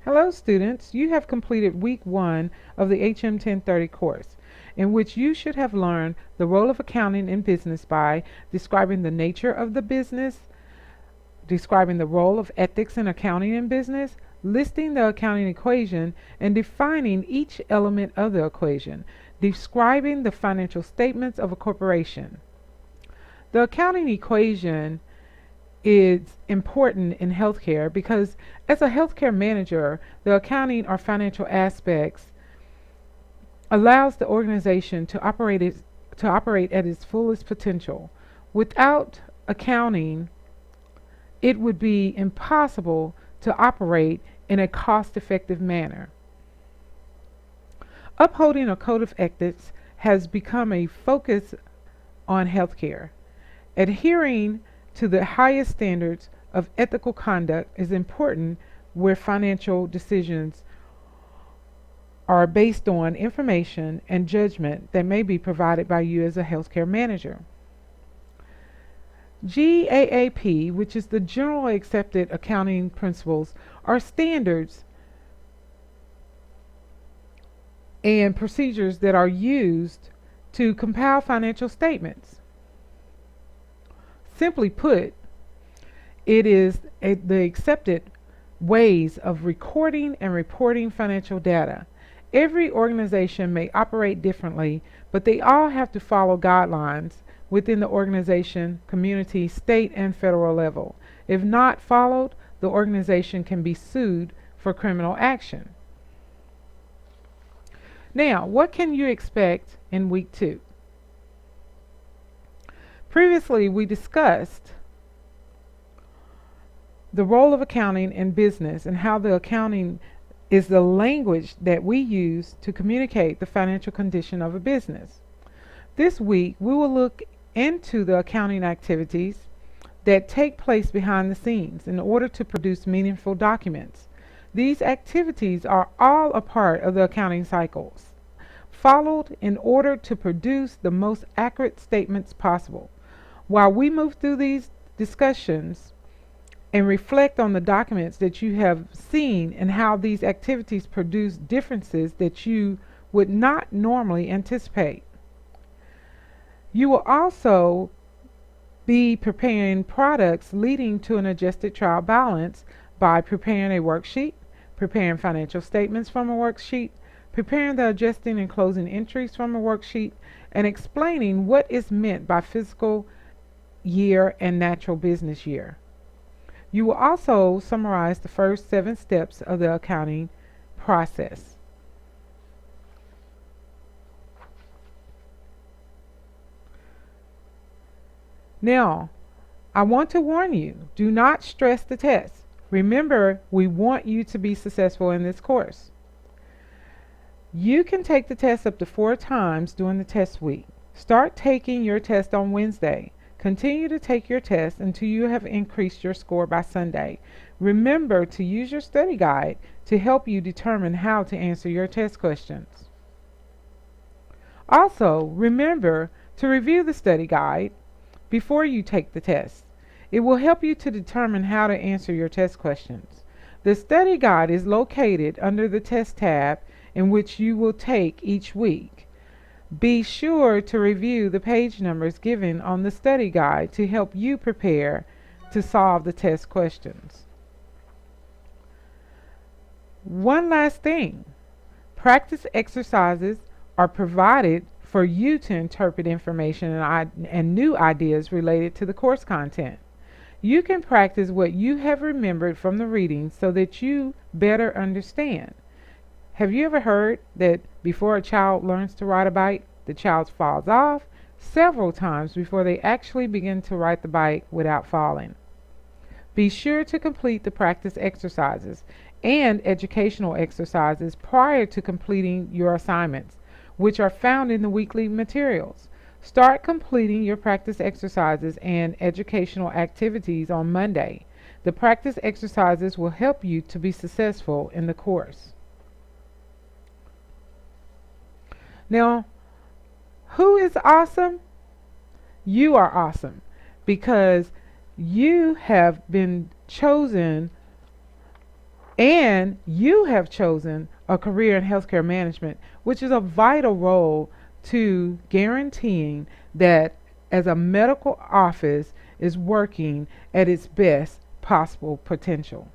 Hello students, you have completed week 1 of the HM1030 course, in which you should have learned the role of accounting in business by describing the nature of the business, describing the role of ethics in accounting in business, listing the accounting equation, and defining each element of the equation, describing the financial statements of a corporation. The accounting equation is important in healthcare because as a healthcare manager, the accounting or financial aspects allows the organization to operate at its fullest potential. Without accounting, it would be impossible to operate in a cost-effective manner. Upholding a code of ethics has become a focus on healthcare. Adhering to the highest standards of ethical conduct is important where financial decisions are based on information and judgment that may be provided by you as a healthcare manager. GAAP, which is the Generally Accepted Accounting Principles, are standards and procedures that are used to compile financial statements. Simply put, it is the accepted ways of recording and reporting financial data. Every organization may operate differently, but they all have to follow guidelines within the organization, community, state, and federal level. If not followed, the organization can be sued for criminal action. Now, what can you expect in week 2? Previously, we discussed the role of accounting in business and how the accounting is the language that we use to communicate the financial condition of a business. This week, we will look into the accounting activities that take place behind the scenes in order to produce meaningful documents. These activities are all a part of the accounting cycles, followed in order to produce the most accurate statements possible. While we move through these discussions and reflect on the documents that you have seen and how these activities produce differences that you would not normally anticipate. You will also be preparing products leading to an adjusted trial balance by preparing a worksheet, preparing financial statements from a worksheet, preparing the adjusting and closing entries from a worksheet, and explaining what is meant by fiscal year and natural business year. You will also summarize the first 7 steps of the accounting process. Now, I want to warn you, do not stress the test. Remember, we want you to be successful in this course. You can take the test up to 4 times during the test week. Start taking your test on Wednesday. Continue to take your test until you have increased your score by Sunday. Remember to use your study guide to help you determine how to answer your test questions. Also, remember to review the study guide before you take the test. It will help you to determine how to answer your test questions. The study guide is located under the test tab in which you will take each week. Be sure to review the page numbers given on the study guide to help you prepare to solve the test questions. One last thing, practice exercises are provided for you to interpret information and new ideas related to the course content. You can practice what you have remembered from the reading so that you better understand. Have you ever heard that before a child learns to ride a bike, the child falls off several times before they actually begin to ride the bike without falling? Be sure to complete the practice exercises and educational exercises prior to completing your assignments, which are found in the weekly materials. Start completing your practice exercises and educational activities on Monday. The practice exercises will help you to be successful in the course. Now, who is awesome? You are awesome because you have been chosen And you have chosen a career in healthcare management, which is a vital role to guaranteeing that as a medical office is working at its best possible potential.